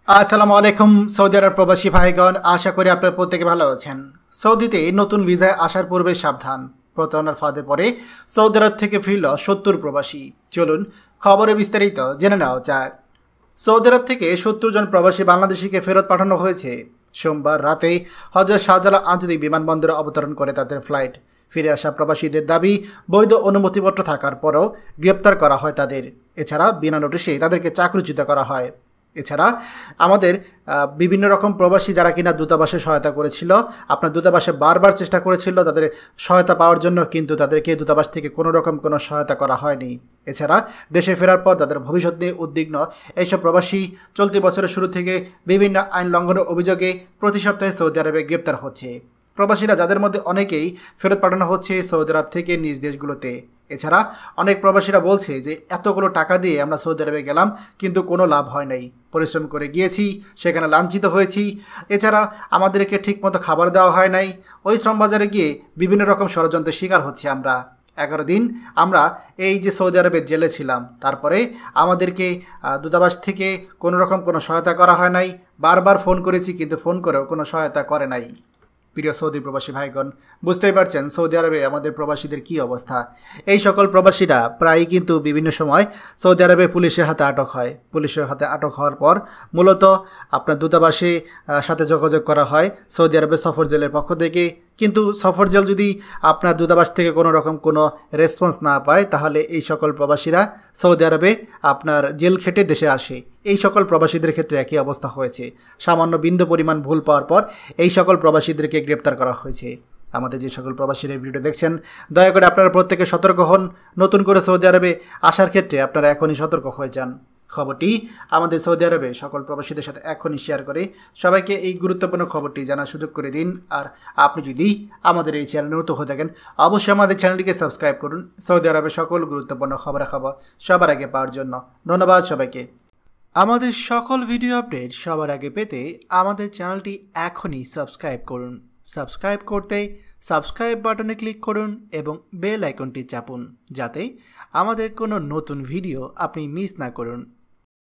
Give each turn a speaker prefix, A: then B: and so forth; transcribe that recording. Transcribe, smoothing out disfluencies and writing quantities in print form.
A: আসসালামু আলাইকুম সৌদি আরব প্রবাসী ভাইগণ, আশা করি আপনারা প্রত্যেকে ভালো আছেন। সৌদিতে নতুন ভিসায় আসার পূর্বে সাবধান, প্রতারণার ফাঁদে পড়ে সৌদি আরব থেকে ফিরল 70 প্রবাসী। চলুন খবরে বিস্তারিত জেনে নেওয়া যায়। সৌদি আরব থেকে 70 জন প্রবাসী বাংলাদেশিকে ফেরত পাঠানো হয়েছে। সোমবার রাতে হজরত শাহজালাল আন্তর্জাতিক বিমানবন্দরে অবতরণ করে তাদের ফ্লাইট। ফিরে আসা প্রবাসীদের দাবি, বৈধ অনুমতিপত্র থাকার পরও গ্রেপ্তার করা হয় তাদের। এছাড়া বিনা নোটিশে তাদেরকে চাকরিচ্যুত করা হয়। এছাড়া আমাদের বিভিন্ন রকম প্রবাসী যারা কিনা দূতাবাসে সহায়তা করেছিল, আপনার দূতাবাসে বারবার চেষ্টা করেছিল তাদের সহায়তা পাওয়ার জন্য, কিন্তু তাদেরকে দূতাবাস থেকে কোনো রকম কোনো সহায়তা করা হয়নি। এছাড়া দেশে ফেরার পর তাদের ভবিষ্যৎ নিয়ে উদ্বিগ্ন এইসব প্রবাসী চলতি বছরের শুরু থেকে বিভিন্ন আইন লঙ্ঘনের অভিযোগে প্রতি সপ্তাহে সৌদি আরবে গ্রেপ্তার হচ্ছে। প্রবাসীরা যাদের মধ্যে অনেকেই ফেরত পাঠানো হচ্ছে সৌদি আরব থেকে নিজ দেশগুলোতে। এছাড়া অনেক প্রবাসীরা বলছে যে এতগুলো টাকা দিয়ে আমরা সৌদি আরবে গেলাম, কিন্তু কোনো লাভ হয় নাই। পরিশ্রম করে গিয়েছি, সেখানে লাঞ্ছিত হয়েছি। এছাড়া আমাদেরকে ঠিকমতো খাবার দেওয়া হয় নাই। ওই শ্রমবাজারে গিয়ে বিভিন্ন রকম ষড়যন্ত্রের শিকার হচ্ছে আমরা। 11 দিন আমরা এই যে সৌদি আরবের জেলে ছিলাম, তারপরে আমাদেরকে দূতাবাস থেকে কোনো রকম কোনো সহায়তা করা হয় নাই। বারবার ফোন করেছি, কিন্তু ফোন করেও কোনো সহায়তা করে নাই। প্রিয় সৌদি প্রবাসী ভাইগণ, বুঝতেই পারছেন সৌদি আরবে আমাদের প্রবাসীদের কী অবস্থা। এই সকল প্রবাসীরা প্রায়ই কিন্তু বিভিন্ন সময় সৌদি আরবে পুলিশের হাতে আটক হয়। পুলিশের হাতে আটক হওয়ার পর মূলত আপনার দূতাবাসে সাথে যোগাযোগ করা হয় সৌদি আরবের সফর জেলের পক্ষ থেকে। কিন্তু সফর জেল যদি আপনার দূতাবাস থেকে কোনো রকম কোনো রেসপন্স না পায়, তাহলে এই সকল প্রবাসীরা সৌদি আরবে আপনার জেল খেটে দেশে আসে। এই সকল প্রবাসীদের ক্ষেত্রে একই অবস্থা হয়েছে। সামান্য বিন্দু পরিমাণ ভুল পাওয়ার পর এই সকল প্রবাসীদেরকে গ্রেপ্তার করা হয়েছে। আমাদের যে সকল প্রবাসীরা এই ভিডিও দেখছেন, দয়া করে আপনারা প্রত্যেকে সতর্ক হন। নতুন করে সৌদি আরবে আসার ক্ষেত্রে আপনারা এখনই সতর্ক হয়ে যান। খবরটি আমাদের সৌদি আরবে সকল প্রবাসীদের সাথে এখনই শেয়ার করে সবাইকে এই গুরুত্বপূর্ণ খবরটি জানার সুযোগ করে দিন। আর আপনি যদি আমাদের এই চ্যানেলে নতুন হয়ে থাকেন, অবশ্যই আমাদের চ্যানেলটিকে সাবস্ক্রাইব করুন সৌদি আরবের সকল গুরুত্বপূর্ণ খবরাখবর সবার আগে পাওয়ার জন্য। ধন্যবাদ সবাইকে। আমাদের সকল ভিডিও আপডেট সবার আগে পেতে আমাদের চ্যানেলটি এখনই সাবস্ক্রাইব করুন। সাবস্ক্রাইব করতে সাবস্ক্রাইব বাটনে ক্লিক করুন এবং বেল আইকনটি চাপুন, যাতে আমাদের কোনো নতুন ভিডিও আপনি মিস না করুন।